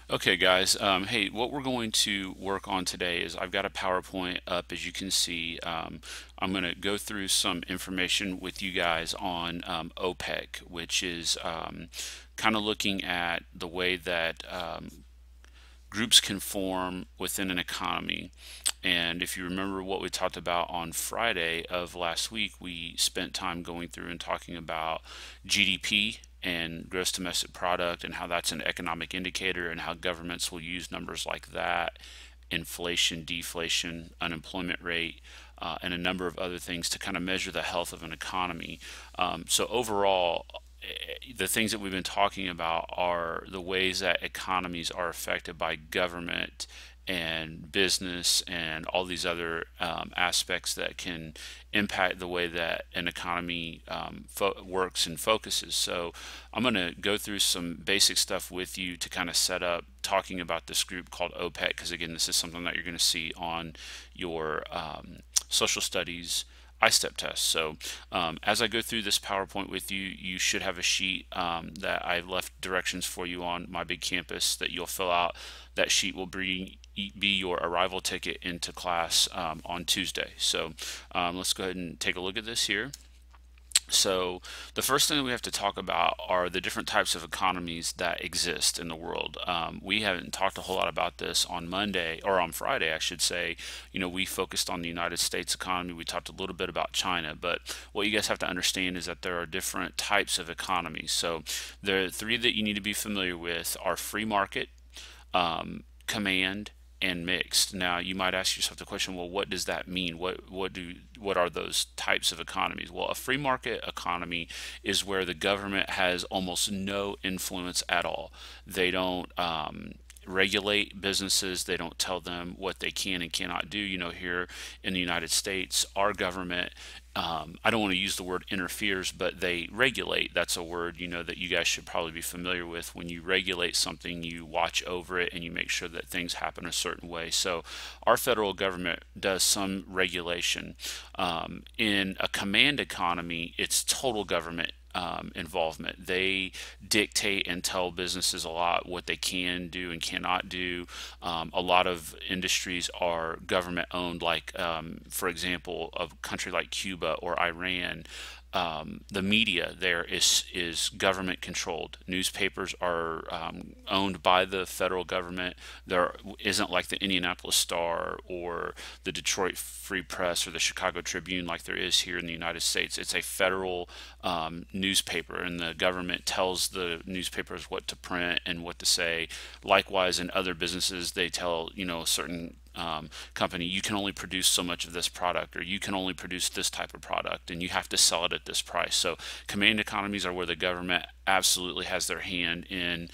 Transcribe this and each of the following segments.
Okay, guys. Hey, what we're going to work on today is I've got a PowerPoint up, as you can see. I'm going to go through some information with you guys on OPEC, which is kind of looking at the way that groups can form within an economy. And if you remember what we talked about on Friday of last week, we spent time going through and talking about GDP and gross domestic product and how that's an economic indicator and how governments will use numbers like that, inflation, deflation, unemployment rate, and a number of other things to kind of measure the health of an economy. So overall, the things that we've been talking about are the ways that economies are affected by government and business and all these other aspects that can impact the way that an economy works and focuses. So I'm going to go through some basic stuff with you to kind of set up talking about this group called OPEC, because again, this is something that you're going to see on your social studies I-step test. So as I go through this PowerPoint with you, you should have a sheet that I left directions for you on my big campus that you'll fill out. That sheet will be your arrival ticket into class on Tuesday. So let's go ahead and take a look at this here. So the first thing that we have to talk about are the different types of economies that exist in the world. We haven't talked a whole lot about this on Monday, or on Friday, I should say. You know, we focused on the United States economy. We talked a little bit about China, but what you guys have to understand is that there are different types of economies. So the three that you need to be familiar with are free market, command, and mixed. Now you might ask yourself the question, well, what does that mean? What are those types of economies? Well, a free market economy is where the government has almost no influence at all. They don't regulate businesses. They don't tell them what they can and cannot do. You know, here in the United States, our government, I don't want to use the word interferes, but they regulate. That's a word, you know, that you guys should probably be familiar with. When you regulate something, you watch over it and you make sure that things happen a certain way. So our federal government does some regulation. In a command economy, it's total government involvement. They dictate and tell businesses a lot what they can do and cannot do. A lot of industries are government owned, like, for example, a country like Cuba or Iran. The media there is government controlled. Newspapers are owned by the federal government. There isn't like the Indianapolis Star or the Detroit Free Press or the Chicago Tribune like there is here in the United States. It's a federal newspaper, and the government tells the newspapers what to print and what to say. Likewise, in other businesses, they tell, you know, certain company, you can only produce so much of this product, or you can only produce this type of product, and you have to sell it at this price. So command economies are where the government absolutely has their hand in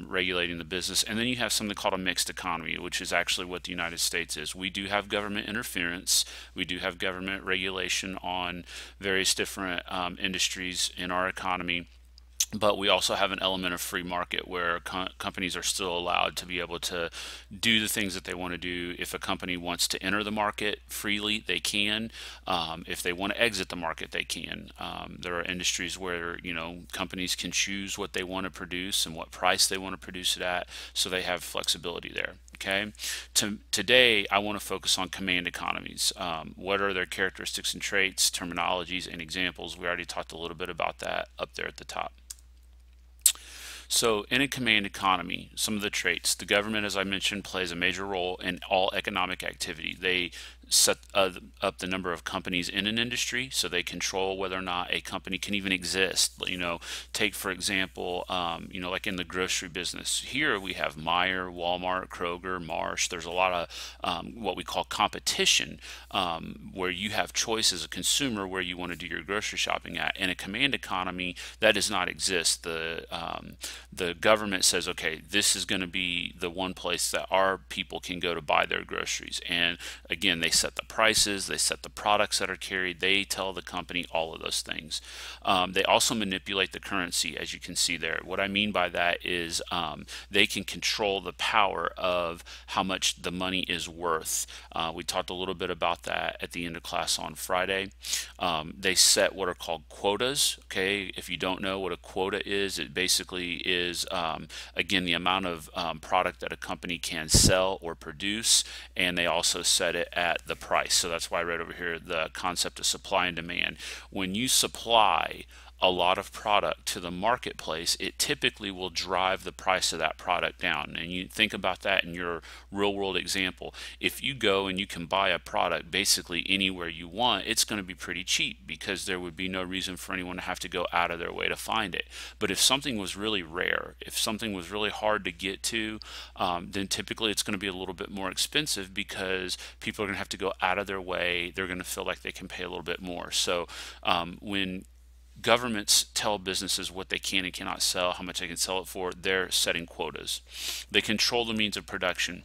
regulating the business. And then you have something called a mixed economy, which is actually what the United States is. We do have government interference. We do have government regulation on various different industries in our economy. But we also have an element of free market where companies are still allowed to be able to do the things that they want to do. If a company wants to enter the market freely, they can. If they want to exit the market, they can. There are industries where, you know, companies can choose what they want to produce and what price they want to produce it at, so they have flexibility there. Okay, today I want to focus on command economies. What are their characteristics and traits, terminologies, and examples? We already talked a little bit about that up there at the top. So in a command economy, some of the traits: the government, as I mentioned, plays a major role in all economic activity. They set up the number of companies in an industry, so they control whether or not a company can even exist. You know, take for example, you know, like in the grocery business. Here we have Meijer, Walmart, Kroger, Marsh. There's a lot of what we call competition, where you have choice as a consumer where you want to do your grocery shopping at. In a command economy, that does not exist. The government says, okay, this is going to be the one place that our people can go to buy their groceries. And again, they set the prices, they set the products that are carried, they tell the company all of those things. They also manipulate the currency, as you can see there. What I mean by that is they can control the power of how much the money is worth. We talked a little bit about that at the end of class on Friday. They set what are called quotas. Okay, if you don't know what a quota is, it basically is again the amount of product that a company can sell or produce, and they also set it at the price. So that's why I read over here the concept of supply and demand. When you supply a lot of product to the marketplace, it typically will drive the price of that product down. And you think about that in your real world example. If you go and you can buy a product basically anywhere you want, it's going to be pretty cheap because there would be no reason for anyone to have to go out of their way to find it. But if something was really rare, if something was really hard to get to, then typically it's going to be a little bit more expensive because people are going to have to go out of their way. They're going to feel like they can pay a little bit more. So when governments tell businesses what they can and cannot sell, how much they can sell it for, they're setting quotas. They control the means of production,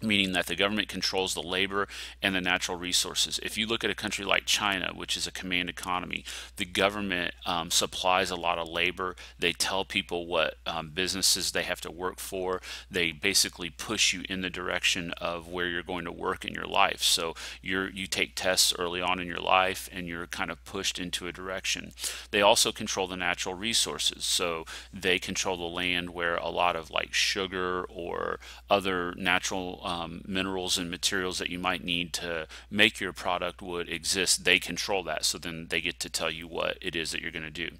meaning that the government controls the labor and the natural resources. If you look at a country like China, which is a command economy, the government supplies a lot of labor. They tell people what businesses they have to work for. They basically push you in the direction of where you're going to work in your life. So you take tests early on in your life and you're kind of pushed into a direction. They also control the natural resources. So they control the land where a lot of like sugar or other natural minerals and materials that you might need to make your product would exist. They control that, so then they get to tell you what it is that you're going to do.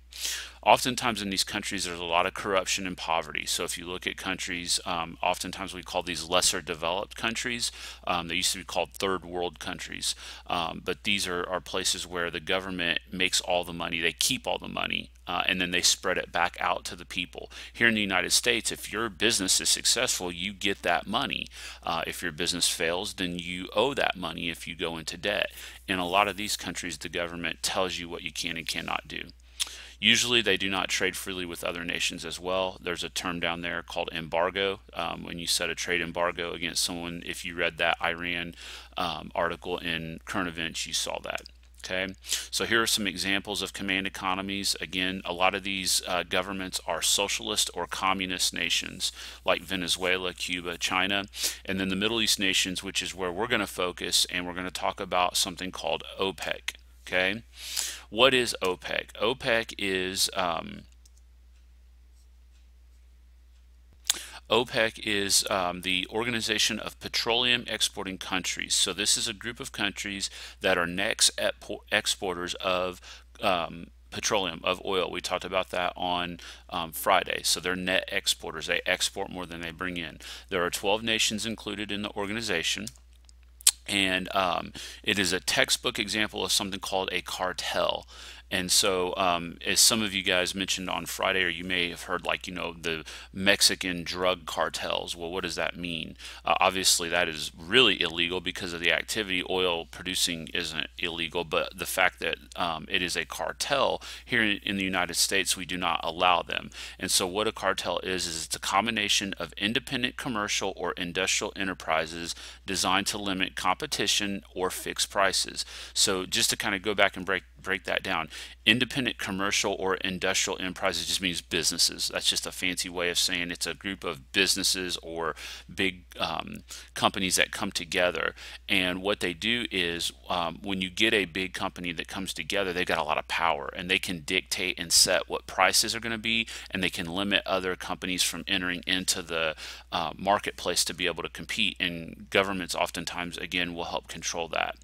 Oftentimes in these countries there's a lot of corruption and poverty. So if you look at countries, oftentimes we call these lesser developed countries. They used to be called third world countries, but these are places where the government makes all the money, they keep all the money, and then they spread it back out to the people. Here in the United States, if your business is successful, you get that money. If your business fails, then you owe that money if you go into debt. In a lot of these countries, the government tells you what you can and cannot do. Usually they do not trade freely with other nations as well. There's a term down there called embargo. When you set a trade embargo against someone, if you read that Iran article in Current Events, you saw that. Okay, so here are some examples of command economies. Again, a lot of these governments are socialist or communist nations like Venezuela, Cuba, China, and then the Middle East nations, which is where we're going to focus, and we're going to talk about something called OPEC. Okay, what is OPEC? OPEC is the Organization of Petroleum Exporting Countries. So this is a group of countries that are net exporters of petroleum, of oil. We talked about that on Friday. So they're net exporters. They export more than they bring in. There are 12 nations included in the organization. And it is a textbook example of something called a cartel. And so as some of you guys mentioned on Friday, or you may have heard, like, the Mexican drug cartels. Well, what does that mean? Obviously that is really illegal because of the activity. Oil producing isn't illegal, but the fact that it is a cartel, here in the United States we do not allow them. And so what a cartel is it's a combination of independent commercial or industrial enterprises designed to limit competition or fix prices. So just to kind of go back and break that down, independent commercial or industrial enterprises just means businesses. That's just a fancy way of saying it's a group of businesses or big companies that come together. And what they do is when you get a big company that comes together, they've got a lot of power and they can dictate and set what prices are going to be, and they can limit other companies from entering into the marketplace to be able to compete. And governments oftentimes, again, will help control that.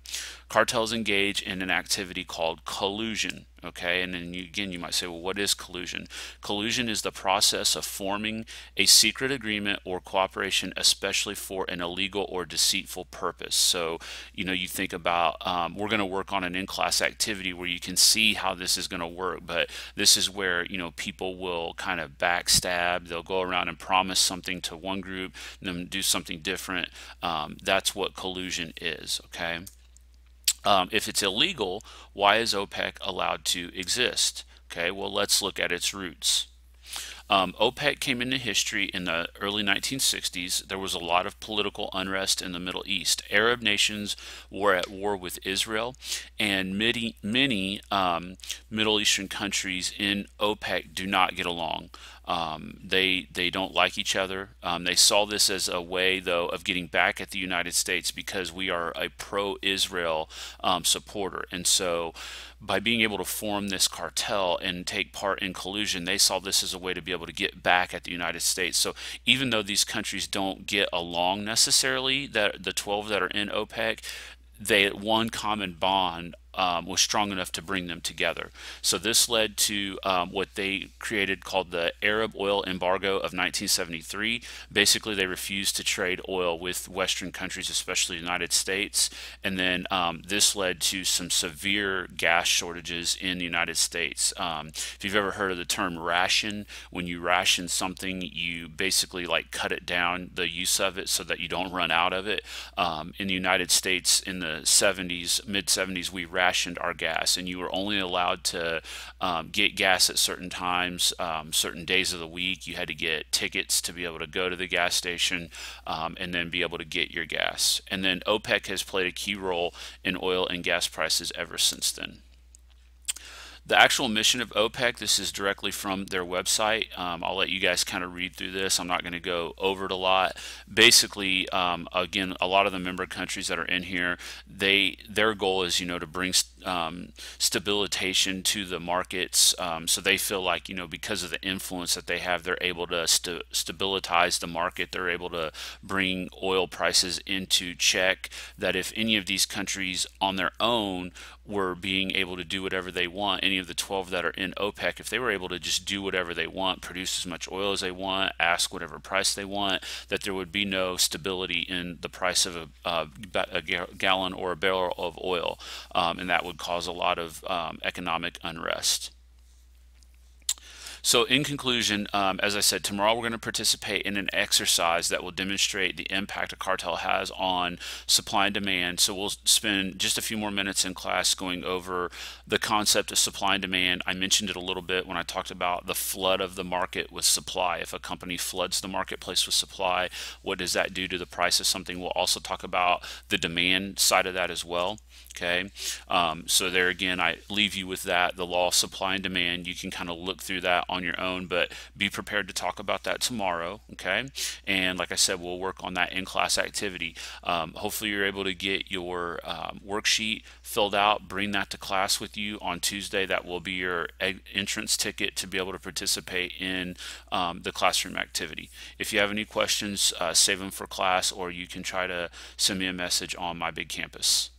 Cartels engage in an activity called collusion. Okay, and then again you might say, well, what is collusion? Collusion is the process of forming a secret agreement or cooperation, especially for an illegal or deceitful purpose. So you think about, we're going to work on an in-class activity where you can see how this is going to work, but this is where people will kind of backstab. They'll go around and promise something to one group and then do something different. That's what collusion is. Okay. If it's illegal, why is OPEC allowed to exist? Okay, well, let's look at its roots. OPEC came into history in the early 1960s. There was a lot of political unrest in the Middle East. Arab nations were at war with Israel, and many Middle Eastern countries in OPEC do not get along. They don't like each other. They saw this as a way, though, of getting back at the United States because we are a pro-Israel supporter. And so by being able to form this cartel and take part in collusion, they saw this as a way to be able to get back at the United States. So even though these countries don't get along necessarily, that the 12 that are in OPEC, they one common bond was strong enough to bring them together. So this led to what they created called the Arab Oil Embargo of 1973. Basically, they refused to trade oil with Western countries, especially the United States. And then this led to some severe gas shortages in the United States. If you've ever heard of the term ration, when you ration something, you basically like cut it down, the use of it, so that you don't run out of it. In the United States in the 70s, mid 70s, we rationed our gas, and you were only allowed to get gas at certain times, certain days of the week. You had to get tickets to be able to go to the gas station and then be able to get your gas. And then OPEC has played a key role in oil and gas prices ever since then. The actual mission of OPEC, this is directly from their website. I'll let you guys kind of read through this. I'm not going to go over it a lot. Basically, again, a lot of the member countries that are in here, their goal is, to bring stabilization to the markets. So they feel like, because of the influence that they have, they're able to stabilize the market. They're able to bring oil prices into check. That if any of these countries on their own were being able to do whatever they want, any of the 12 that are in OPEC, if they were able to just do whatever they want, produce as much oil as they want, ask whatever price they want, that there would be no stability in the price of a gallon or a barrel of oil, and that would cause a lot of economic unrest. So in conclusion, as I said, tomorrow we're going to participate in an exercise that will demonstrate the impact a cartel has on supply and demand. So we'll spend just a few more minutes in class going over the concept of supply and demand. I mentioned it a little bit when I talked about the flood of the market with supply. If a company floods the marketplace with supply, what does that do to the price of something? We'll also talk about the demand side of that as well. Okay, so there again, I leave you with that, the law of supply and demand. You can kind of look through that on your own, but be prepared to talk about that tomorrow. Okay, and like I said, we'll work on that in-class activity. Hopefully you're able to get your worksheet filled out, bring that to class with you on Tuesday. That will be your entrance ticket to be able to participate in the classroom activity. If you have any questions, save them for class, or you can try to send me a message on my big campus.